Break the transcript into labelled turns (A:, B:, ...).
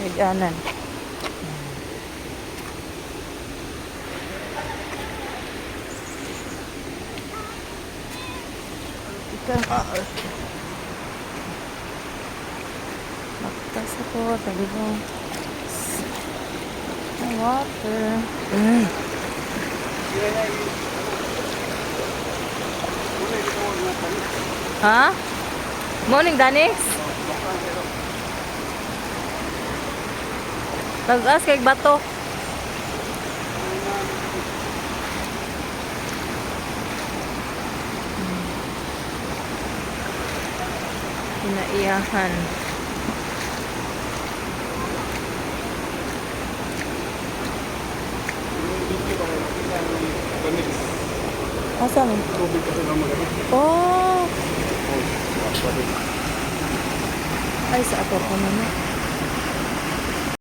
A: Nag-anan. Magtas ako, tabi ko. Water. Ha? Morning, Danix? Nag-as kay bato. Pinaiyahan. Asan? Oh! Ay, sa ako po naman.